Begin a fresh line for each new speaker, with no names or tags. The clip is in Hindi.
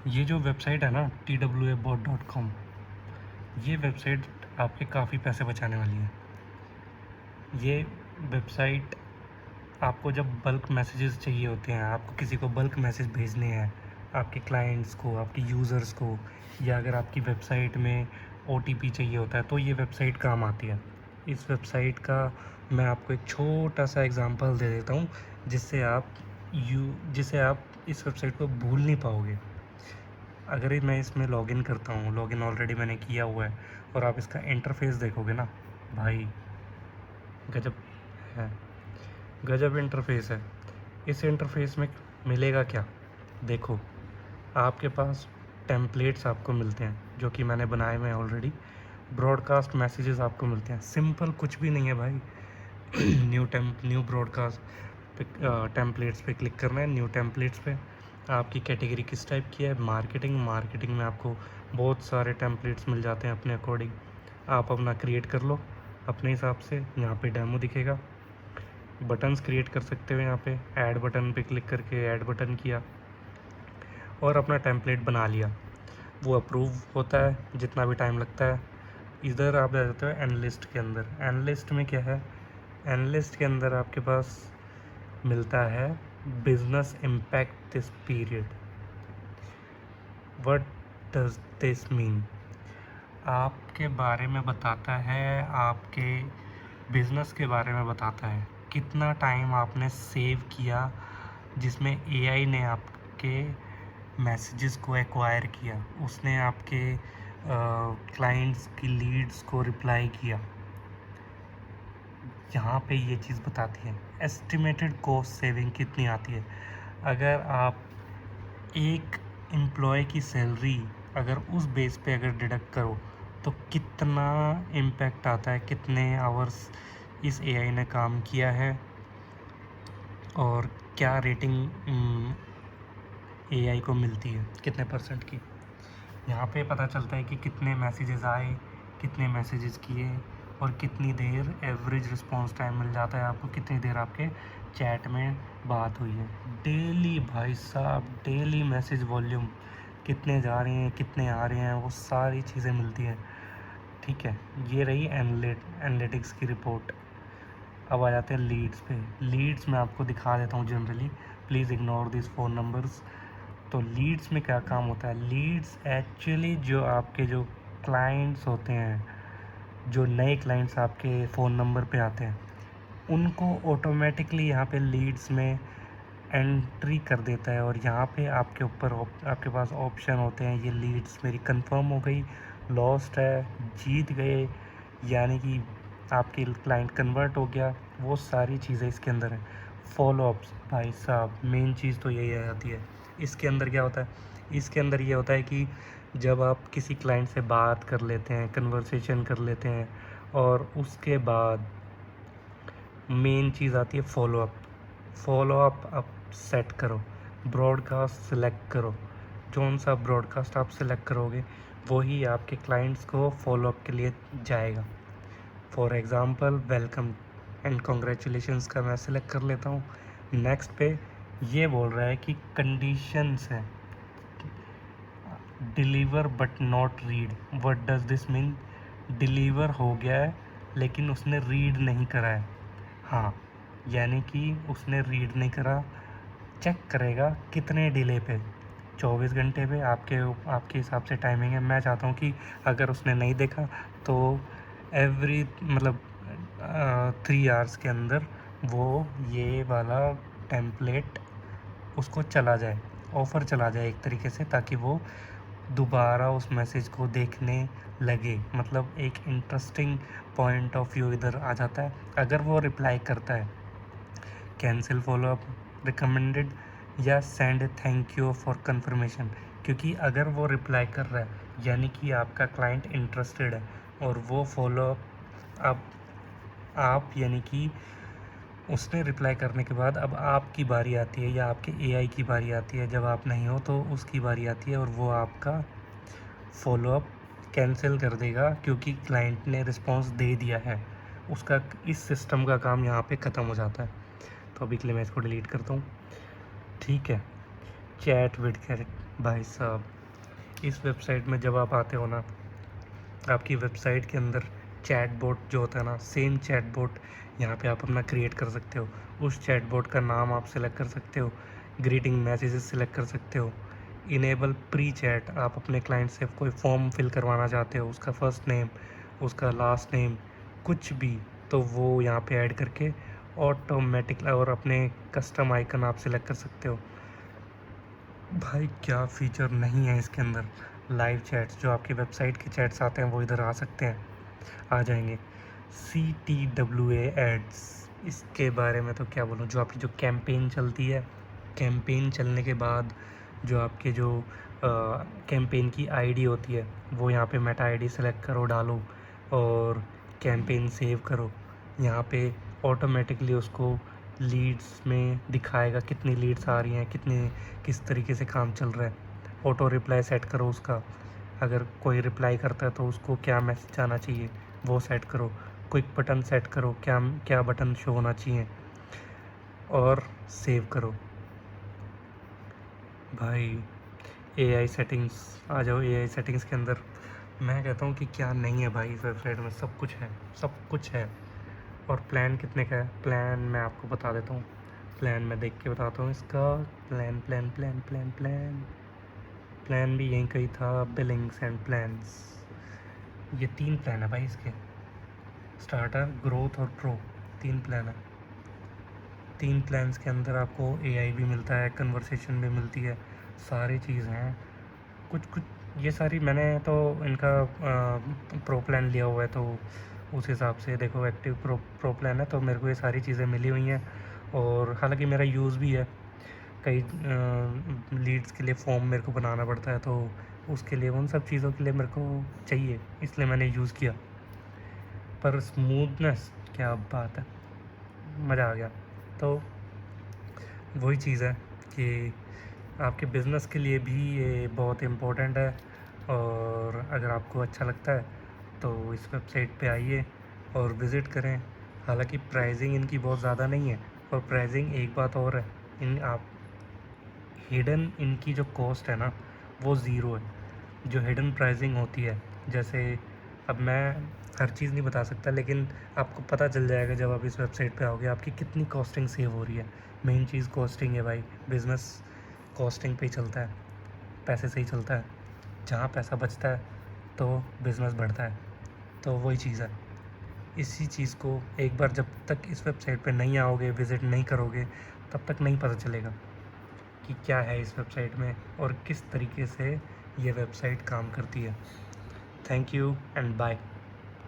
ये जो वेबसाइट है ना twabot.com, ये वेबसाइट आपके काफ़ी पैसे बचाने वाली है। ये वेबसाइट आपको जब बल्क मैसेजेस चाहिए होते हैं, आपको किसी को बल्क मैसेज भेजने हैं, आपके क्लाइंट्स को, आपके यूज़र्स को, या अगर आपकी वेबसाइट में ओटीपी चाहिए होता है, तो ये वेबसाइट काम आती है। इस वेबसाइट का मैं आपको एक छोटा सा एग्जांपल दे देता हूँ, जिससे आप इस वेबसाइट को भूल नहीं पाओगे। अगर मैं इसमें लॉगिन करता हूँ, लॉगिन ऑलरेडी मैंने किया हुआ है, और आप इसका इंटरफेस देखोगे ना, भाई गजब है, गजब इंटरफेस है। इस इंटरफेस में मिलेगा क्या? देखो, आपके पास टेम्पलेट्स आपको मिलते हैं जो कि मैंने बनाए हुए हैं ऑलरेडी। ब्रॉडकास्ट मैसेजेस आपको मिलते हैं, सिंपल कुछ भी नहीं है भाई। न्यू ब्रॉडकास्ट पे टेम्पलेट्स पे क्लिक करना है, न्यू टेम्पलेट्स पे। आपकी कैटेगरी किस टाइप की है? मार्केटिंग में आपको बहुत सारे टेम्पलेट्स मिल जाते हैं अपने अकॉर्डिंग। आप अपना क्रिएट कर लो अपने हिसाब से। यहाँ पे डेमो दिखेगा, बटन्स क्रिएट कर सकते हो। यहाँ पे ऐड बटन पे क्लिक करके ऐड बटन किया और अपना टेम्पलेट बना लिया। वो अप्रूव होता है, जितना भी टाइम लगता है। इधर आप आ जाते हो एनालिस्ट के अंदर। एनालिस्ट में क्या है? एनालिस्ट के अंदर आपके पास मिलता है business impact this period. What does this mean? आपके बारे में बताता है, आपके बिजनेस के बारे में बताता है, कितना टाइम आपने सेव किया जिसमें एआई ने आपके मैसेजेस को एक्वायर किया, उसने आपके क्लाइंट्स की लीड्स को रिप्लाई किया। यहाँ पे ये चीज़ बताती है एस्टिमेटेड कॉस्ट सेविंग कितनी आती है। अगर आप एक एम्प्लॉय की सैलरी अगर उस बेस पे अगर डिडक्ट करो तो कितना इम्पैक्ट आता है, कितने आवर्स इस एआई ने काम किया है, और क्या रेटिंग एआई को मिलती है, कितने परसेंट की। यहाँ पे पता चलता है कि कितने मैसेजेस आए, कितने मैसेजेस किए, और कितनी देर एवरेज रिस्पांस टाइम मिल जाता है आपको, कितनी देर आपके चैट में बात हुई है। डेली भाई साहब, डेली मैसेज वॉल्यूम कितने जा रहे हैं, कितने आ रहे हैं, वो सारी चीज़ें मिलती हैं। ठीक है, ये रही एनालिटिक्स की रिपोर्ट। अब आ जाते हैं लीड्स पे। लीड्स मैं आपको दिखा देता हूँ generally, please ignore this phone numbers. तो लीड्स में क्या काम होता है? लीड्स एक्चुअली जो आपके जो क्लाइंट्स होते हैं, जो नए क्लाइंट्स आपके फ़ोन नंबर पे आते हैं, उनको ऑटोमेटिकली यहाँ पे लीड्स में एंट्री कर देता है। और यहाँ पे आपके ऊपर आपके पास ऑप्शन होते हैं, ये लीड्स मेरी कंफर्म हो गई, लॉस्ट है, जीत गए, यानी कि आपकी क्लाइंट कन्वर्ट हो गया, वो सारी चीज़ें इसके अंदर है। फॉलोअप्स भाई साहब, मेन चीज़ तो यही आ जाती है। इसके अंदर क्या होता है? इसके अंदर ये होता है कि जब आप किसी क्लाइंट से बात कर लेते हैं, कन्वर्सेशन कर लेते हैं, और उसके बाद मेन चीज़ आती है फॉलोअप। फॉलोअप आप सेट करो, ब्रॉडकास्ट सिलेक्ट करो। कौन सा ब्रॉडकास्ट आप सिलेक्ट करोगे वही आपके क्लाइंट्स को फॉलोअप के लिए जाएगा। For example welcome and congratulations का मैं सिलेक्ट कर लेता हूँ। नेक्स्ट पे ये बोल रहा है कि कंडीशंस है, deliver but not read. What does this mean? Deliver हो गया है लेकिन उसने रीड नहीं करा है। हाँ, यानी कि उसने रीड नहीं करा। चेक करेगा कितने डिले पे? 24 घंटे पे। आपके हिसाब से टाइमिंग है। मैं चाहता हूँ कि अगर उसने नहीं देखा तो एवरी मतलब 3 आवर्स के अंदर वो ये वाला टेम्पलेट उसको चला जाए, ऑफ़र चला जाए एक तरीके से, ताकि वो दोबारा उस मैसेज को देखने लगे। मतलब एक इंटरेस्टिंग पॉइंट ऑफ व्यू इधर आ जाता है। अगर वो रिप्लाई करता है कैंसिल फॉलोअप रिकमेंडेड या send thank you for confirmation, क्योंकि अगर वो रिप्लाई कर रहा है यानी कि आपका क्लाइंट इंटरेस्टेड है, और वो फॉलोअप अब आप यानी कि उसने रिप्लाई करने के बाद अब आपकी बारी आती है, या आपके एआई की बारी आती है। जब आप नहीं हो तो उसकी बारी आती है, और वो आपका फॉलोअप कैंसिल कर देगा क्योंकि क्लाइंट ने रिस्पांस दे दिया है। उसका इस सिस्टम का काम यहाँ पे ख़त्म हो जाता है। तो अभी के लिए मैं इसको डिलीट करता हूँ। ठीक है, चैट विद कैरेट भाई साहब, इस वेबसाइट में जब आप आते हो ना, आपकी वेबसाइट के अंदर चैट बोट जो होता है ना, सेम चैट बोट यहाँ पे आप अपना क्रिएट कर सकते हो। उस चैट बोट का नाम आप सेलेक्ट कर सकते हो, ग्रीटिंग मैसेजेस सेलेक्ट कर सकते हो, इनेबल प्री चैट, आप अपने क्लाइंट से कोई फॉर्म फिल करवाना चाहते हो, उसका फर्स्ट नेम, उसका लास्ट नेम, कुछ भी, तो वो यहाँ पे ऐड करके ऑटोमेटिक, और अपने कस्टम आइकन आप सेलेक्ट कर सकते हो। भाई क्या फ़ीचर नहीं है इसके अंदर। लाइव चैट्स, जो आपकी वेबसाइट के चैट्स आते हैं वो इधर आ सकते हैं, आ जाएंगे। CTWA एड्स, इसके बारे में तो क्या बोलूँ, जो आपकी जो कैंपेन चलती है, कैंपेन चलने के बाद जो आपके जो कैंपेन की आईडी होती है, वो यहाँ पे मेटा आईडी सेलेक्ट करो, डालो और कैंपेन सेव करो। यहाँ पे ऑटोमेटिकली उसको लीड्स में दिखाएगा कितनी लीड्स आ रही हैं, किस तरीके से काम चल रहा है। ऑटो रिप्लाई सेट करो उसका, अगर कोई रिप्लाई करता है तो उसको क्या मैसेज आना चाहिए वो सेट करो। क्विक बटन सेट करो, क्या क्या बटन शो होना चाहिए, और सेव करो। भाई AI सेटिंग्स, आ जाओ AI सेटिंग्स के अंदर। मैं कहता हूँ कि क्या नहीं है भाई, इस वेबसाइट में सब कुछ है, सब कुछ है। और प्लान कितने का है, प्लान मैं आपको बता देता हूँ, प्लान मैं देख के बताता हूँ इसका। Plan plan plan plan plan plan भी यहीं कहीं था, बिलिंग्स एंड प्लान्स। ये 3 प्लान है भाई इसके, स्टार्टर, ग्रोथ और प्रो, 3 प्लान है। 3 प्लान्स के अंदर आपको AI भी मिलता है, कन्वर्सेशन भी मिलती है, सारी चीज़ हैं। कुछ कुछ ये सारी मैंने तो इनका प्रो प्लान लिया हुआ है, तो उस हिसाब से देखो, एक्टिव प्रो प्लान है तो मेरे को ये सारी चीज़ें मिली हुई हैं। और हालांकि मेरा यूज़ भी है, कई लीड्स के लिए फॉर्म मेरे को बनाना पड़ता है, तो उसके लिए, उन सब चीज़ों के लिए मेरे को चाहिए, इसलिए मैंने यूज़ किया। पर स्मूथनेस, क्या बात है, मज़ा आ गया। तो वही चीज़ है कि आपके बिज़नेस के लिए भी ये बहुत इम्पोर्टेंट है। और अगर आपको अच्छा लगता है तो इस वेबसाइट पे आइए और विज़िट करें। हालांकि प्राइसिंग इनकी बहुत ज़्यादा नहीं है, और प्राइसिंग एक बात और है, इन आप हिडन इनकी जो कॉस्ट है ना, वो ज़ीरो है। जो हिडन प्राइसिंग होती है, जैसे अब मैं हर चीज़ नहीं बता सकता, लेकिन आपको पता चल जाएगा जब आप इस वेबसाइट पे आओगे आपकी कितनी कॉस्टिंग सेव हो रही है। मेन चीज़ कॉस्टिंग है भाई, बिज़नेस कॉस्टिंग पे ही चलता है, पैसे से ही चलता है। जहाँ पैसा बचता है तो बिज़नेस बढ़ता है, तो वही चीज़ है। इसी चीज़ को एक बार जब तक इस वेबसाइट पे नहीं आओगे, विज़िट नहीं करोगे, तब तक नहीं पता चलेगा कि क्या है इस वेबसाइट में और किस तरीके से ये वेबसाइट काम करती है। Thank you and bye.